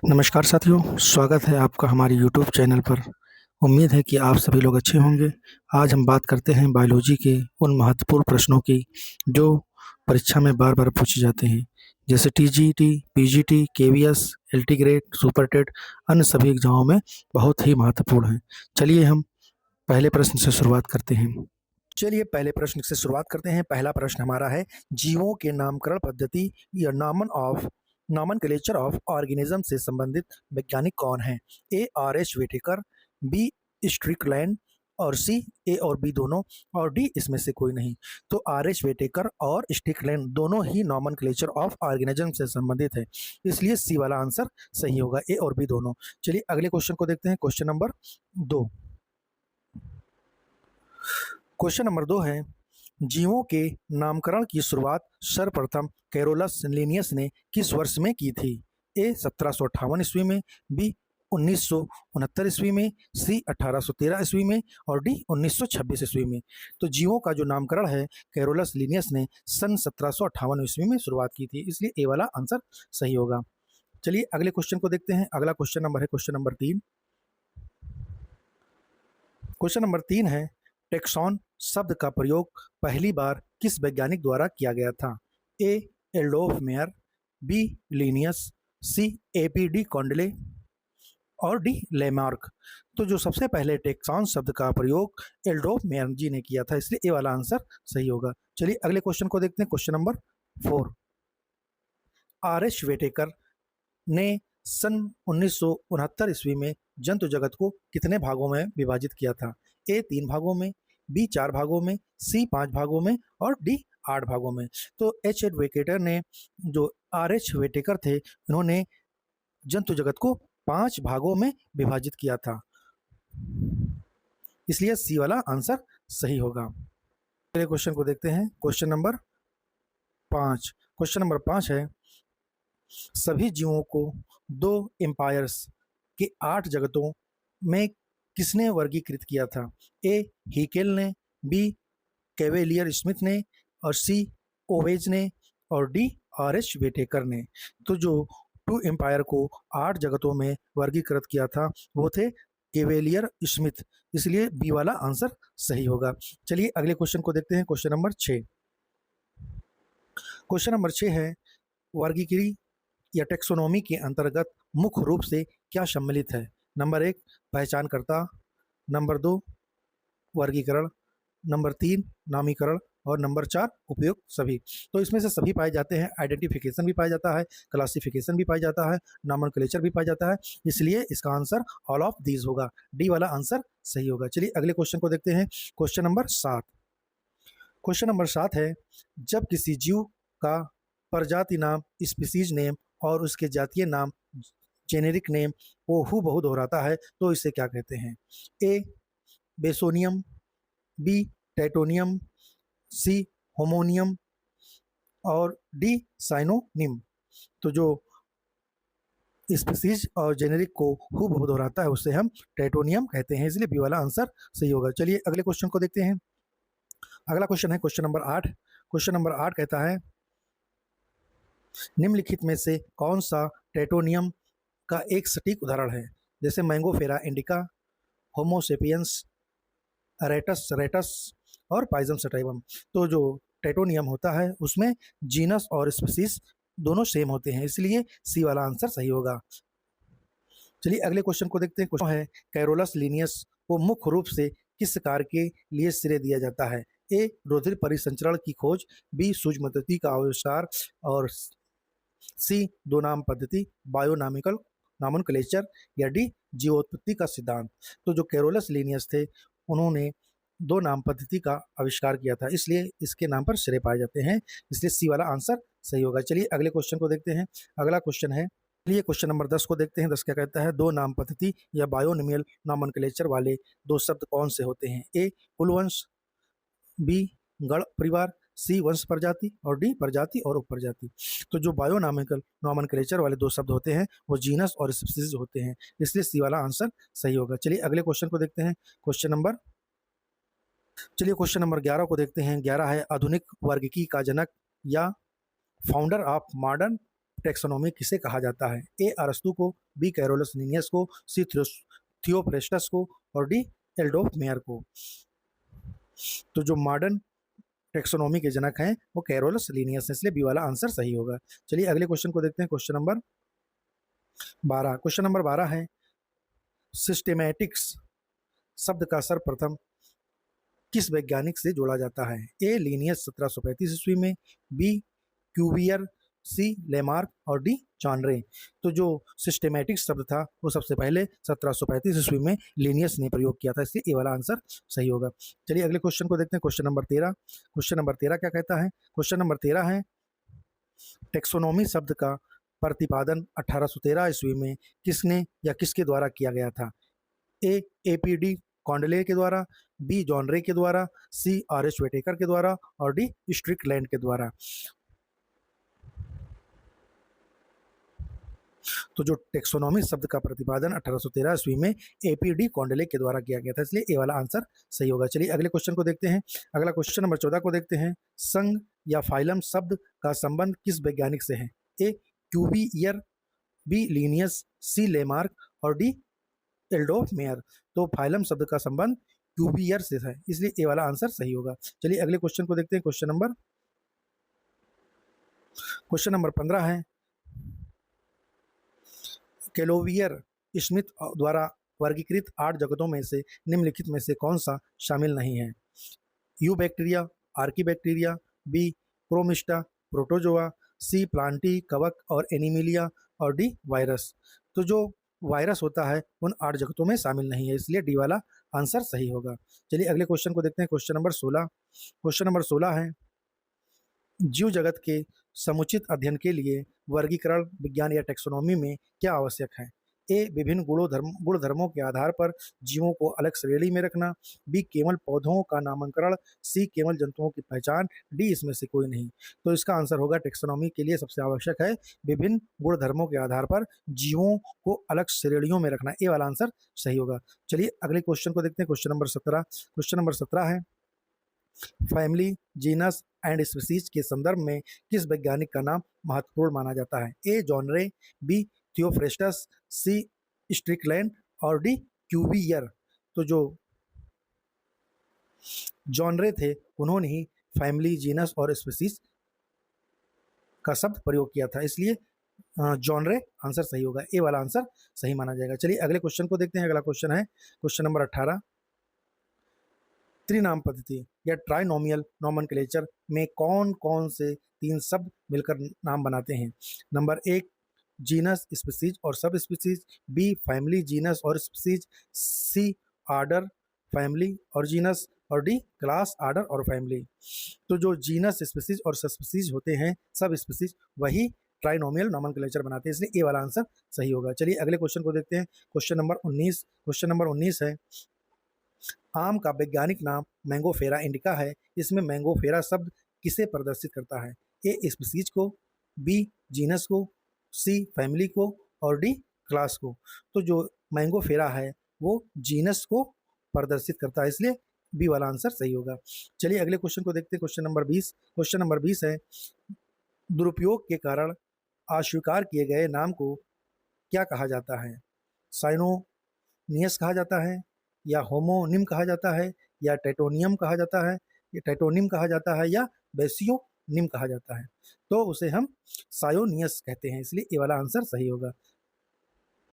नमस्कार साथियों, स्वागत है आपका हमारे यूट्यूब चैनल पर। उम्मीद है कि आप सभी लोग अच्छे होंगे। आज हम बात करते हैं बायोलॉजी के उन महत्वपूर्ण प्रश्नों की जो परीक्षा में बार-बार पूछे जाते हैं, जैसे TGT, PGT, KVS, LT grade, super TET, अन्य सभी एग्जामों में बहुत ही महत्वपूर्ण हैं। चलिए हम पहले प्रश्न से शुरुआत करते हैं। चलिए पहले प्रश्न से शुरुआत करते हैं। पहला प्रश्न हमारा है, जीवों के नामकरण पद्धति या नॉमनक्लेचर ऑफ ऑर्गेनिज्म से संबंधित वैज्ञानिक कौन है? A R H Whittaker, B Strickland और सी ए और बी दोनों और डी इसमें से कोई नहीं। तो आर एच वेटेकर और स्ट्रिकलैंड दोनों ही नॉमनक्लेचर ऑफ ऑर्गेनिज्म से संबंधित है, इसलिए सी वाला आंसर सही होगा, ए और बी दोनों। चलिए अगले क्वेश्चन को देखते हैं। Question number 2। क्वेश्चन नंबर 2 है, जीवों के नामकरण की शुरुआत सर्वप्रथम कैरोलस लिनियस ने किस वर्ष में की थी? ए 1758 ईस्वी में, बी 1969 ईस्वी में, सी 1813 ईस्वी में और डी 1926 ईस्वी में। तो जीवों का जो नामकरण है कैरोलस लिनियस ने सन 1758 ईस्वी में शुरुआत की थी, इसलिए ए वाला आंसर सही होगा। चलिए अगले क्वेश्चन को देखते हैं। अगला क्वेश्चन नंबर है क्वेश्चन नंबर 3। क्वेश्चन नंबर 3 है, टेक्सॉन शब्द का प्रयोग पहली बार किस वैज्ञानिक द्वारा किया गया था? ए एल्डोफ मेयर, बी लिनियस, सी एपी डी कॉन्डले और डी लेमार्क। तो जो सबसे पहले टेक्सॉन शब्द का प्रयोग एल्डोफ मेयर जी ने किया था, इसलिए ए वाला आंसर सही होगा। चलिए अगले क्वेश्चन को देखते हैं। Question number 4। Are H Whittaker ने सन 1969 ईस्वी में जंतु जगत को कितने भागों में विभाजित किया था? ए 3 भागों में, बी 4 भागों में, सी 5 भागों में और डी 8 भागों में। तो एच एड वेटेकर ने, जो आर एच वेटेकर थे, इन्होंने जंतु जगत को 5 भागों में विभाजित किया था, इसलिए सी वाला आंसर सही होगा। अगले क्वेश्चन को देखते हैं। Question number 5। क्वेश्चन नंबर 5 है, सभी जीवों को 2 एम्पायर्स के 8 जगतों में किसने वर्गीकृत किया था? ए हीकेल ने, बी कैवेलियर स्मिथ ने और सी ओवेज ने और डी आर एच वेटेकर ने। तो जो 2 एम्पायर को 8 जगतों में वर्गीकृत किया था वो थे कैवेलियर स्मिथ, इसलिए बी वाला आंसर सही होगा। चलिए अगले क्वेश्चन को देखते हैं। Question number 6। क्वेश्चन नंबर 6 है, वर्गीकरण या टेक्सोनोमी के अंतर्गत मुख्य रूप से क्या सम्मिलित है? नंबर 1 पहचानकर्ता, नंबर 2 वर्गीकरण, नंबर 3 नामीकरण और नंबर 4 उपयोग सभी। तो इसमें से सभी पाए जाते हैं, आइडेंटिफिकेशन भी पाया जाता है, क्लासिफिकेशन भी पाया जाता है, नॉमेनक्लेचर भी पाया जाता है, इसलिए इसका आंसर ऑल ऑफ दीज होगा, डी वाला आंसर सही होगा। चलिए अगले क्वेश्चन को देखते हैं। Question number 7। क्वेश्चन नंबर 7 है, जब किसी जीव का प्रजाति नाम स्पीसीज नेम और उसके जातीय नाम जेनेरिक नेम वो हूबहू दोहराता है तो इसे क्या कहते हैं? ए बेसोनियम, बी टाइटोनियम, सी होमोनियम और डी साइनोनिम। तो जो स्पीसीज और जेनेरिक को हूबहू दोहराता है उसे हम टाइटोनियम कहते हैं, इसलिए बी वाला आंसर सही होगा। चलिए अगले क्वेश्चन को देखते हैं। अगला क्वेश्चन है क्वेश्चन नंबर 8। क्वेश्चन नंबर 8 कहता है, निम्नलिखित में से कौन सा टाइटोनियम का एक सटीक उदाहरण है? जैसे मैंगोफेरा इंडिका, होमोसेपियंस, रेटस रेटस और पाइजम सटाइवम। तो जो टाइटोनियम होता है उसमें जीनस और स्पीसीज दोनों सेम होते हैं, इसलिए सी वाला आंसर सही होगा। चलिए अगले क्वेश्चन को देखते हैं। क्वेश्चन है, कैरोलस लिनियस को मुख्य रूप से किस कार्य के लिए श्रेय दिया जाता है? ए रुधिर परिसंचरण की खोज, बी सूक्ष्मदर्शी का आविष्कार और सी दो नाम पद्धति बायोनॉमिकल नॉमेनक्लेचर या डी जीवोत्पत्ति का सिद्धांत। तो जो कैरोलस लिनियस थे उन्होंने दो नाम पद्धति का आविष्कार किया था, इसलिए इसके नाम पर श्रेय पाए जाते हैं, इसलिए सी वाला आंसर सही होगा। चलिए अगले क्वेश्चन को देखते हैं। अगला क्वेश्चन है, चलिए क्वेश्चन नंबर 10 को देखते हैं। 10 क्या कहता है, दो नाम पद्धति या बायोनिमियल नॉमेनक्लेचर वाले दो शब्द कौन से होते हैं? ए कुलवंश, बी गण परिवार, सी वंश प्रजाति और डी प्रजाति और उपप्रजाति। तो जो बायोनॉमिकल नॉमेनक्लेचर वाले दो शब्द होते हैं वो जीनस और स्पीसीज होते हैं, इसलिए सी वाला आंसर सही होगा। चलिए अगले क्वेश्चन को देखते हैं। क्वेश्चन नंबर 11 को देखते हैं। 11 है, आधुनिक वर्गीकी का जनक या फाउंडर ऑफ मॉडर्न टैक्सोनॉमी किसे कहा जाता है? ए अरस्तु को, बी कैरोलस लिनियस को, सी थियोफ्रेस्टस को और डी एल्डोफ मेयर को। तो जो मॉडर्न टैक्सोनॉमी के जनक हैं वो कैरोलस लिनियस है, इसलिए बी वाला आंसर सही होगा। चलिए अगले क्वेश्चन को देखते हैं, क्वेश्चन नंबर 12। क्वेश्चन नंबर 12 है सिस्टेमैटिक्स शब्द का सर्वप्रथम किस वैज्ञानिक से जोड़ा जाता है? ए लिनियस 1735 ईस्वी में, बी क्यूवियर, सी लेमार्क और डी जॉनरे। तो जो सिस्टेमैटिक शब्द था वो सबसे पहले 1735 ईस्वी में लिनियस ने प्रयोग किया था, इसलिए ए वाला आंसर सही होगा। चलिए अगले क्वेश्चन को देखते हैं, क्वेश्चन नंबर 13। क्वेश्चन नंबर 13 क्या कहता है? क्वेश्चन नंबर 13 है टेक्सोनोमी शब्द का प्रतिपादन 1813 ईस्वी में किसने या किसके द्वारा किया गया था? ए एपीडी कॉन्डले के द्वारा, बी जॉनरे के द्वारा, सी आर एच वेटेकर के द्वारा और डी स्ट्रिकलैंड के द्वारा। तो जो टेक्सोनॉमी शब्द का प्रतिपादन 1813 ईस्वी में एपीडी कॉन्डले के द्वारा किया गया था, इसलिए ए वाला आंसर सही होगा। चलिए अगले क्वेश्चन को देखते हैं। अगला क्वेश्चन नंबर 14 को देखते हैं। संघ या फाइलम शब्द का संबंध किस वैज्ञानिक से है? ए क्यूवियर, बी लिनियस, सी लेमार्क और डी एल्डोफ मेयर। तो फाइलम शब्द का संबंध क्यूवियर से है, इसलिए ए वाला आंसर सही होगा। चलिए अगले क्वेश्चन को देखते हैं। क्वेश्चन नंबर 15 है केलोवियर स्मिथ द्वारा वर्गीकृत 8 जगतों में से निम्नलिखित में से कौन सा शामिल नहीं है? Eubacteria, archaebacteria, B chromista, protozoa, C plantae कवक और एनीमिलिया और डी वायरस। तो जो वायरस होता है उन 8 जगतों में शामिल नहीं है, इसलिए डी वाला आंसर सही होगा। चलिए अगले क्वेश्चन को देखते हैं। Question number 16। क्वेश्चन नंबर 16 है जीव जगत के समुचित अध्ययन के लिए वर्गीकरण विज्ञान या टैक्सोनॉमी में क्या आवश्यक है? ए विभिन्न गुणधर्मों के आधार पर जीवों को अलग श्रेणी में रखना, बी केवल पौधों का नामकरण, सी केवल जंतुओं की पहचान, डी इसमें से कोई नहीं। तो इसका आंसर होगा टैक्सोनॉमी के लिए सबसे आवश्यक है विभिन्न गुणधर्मों के आधार पर जीवों को अलग श्रेणियों में रखना, ए वाला आंसर सही होगा। चलिए अगले क्वेश्चन को देखते हैं। Question number 17। क्वेश्चन नंबर 17 है फैमिली, जीनस एंड स्पीसीज के संदर्भ में किस वैज्ञानिक का नाम महत्वपूर्ण माना जाता है? ए जॉनरे, बी थियोफ्रेस्टस, सी स्ट्रिकलैंड और डी क्यूवियर। तो जो जॉनरे थे उन्होंने ही फैमिली, जीनस और स्पीसीज का शब्द प्रयोग किया था, इसलिए जॉनरे आंसर सही होगा, ए वाला आंसर सही माना जाएगा। चलिए अगले क्वेश्चन को देखते हैं। अगला क्वेश्चन है क्वेश्चन नंबर 18। त्रिनाम पद्धति या ट्राइनोमियल नोमेनक्लेचर में कौन कौन से 3 शब्द मिलकर नाम बनाते हैं? नंबर 1 जीनस, स्पीसीज और sub species, B family, genus और स्पीसीज, सी आर्डर, फैमिली और जीनस और डी क्लास, आर्डर और फैमिली। तो जो जीनस, स्पीसीज और सब स्पीसीज होते हैं, सब स्पीसीज, वही ट्राइनोमियल नोमेनक्लेचर बनाते हैं, इसलिए ए वाला आंसर सही होगा। चलिए अगले क्वेश्चन को देखते हैं। Question number 19। क्वेश्चन नंबर 19 है आम का वैज्ञानिक नाम मैंगोफेरा इंडिका है, इसमें मैंगोफेरा शब्द किसे प्रदर्शित करता है? ए स्पीसीज को, बी जीनस को, सी फैमिली को और डी क्लास को। तो जो मैंगोफेरा है वो जीनस को प्रदर्शित करता है, इसलिए बी वाला आंसर सही होगा। चलिए अगले क्वेश्चन को देखते हैं। Question number 20। क्वेश्चन नंबर 20 है दुरुपयोग के कारण अस्वीकार किए गए नाम को क्या कहा जाता है? साइनोनियस कहा जाता है, या होमोनिम कहा जाता है, या टेटोनियम कहा जाता है, या टेटोनिम कहा जाता है, या बेसियोनिम कहा जाता है। तो उसे हम सायोनियस कहते हैं, इसलिए ए वाला आंसर सही होगा।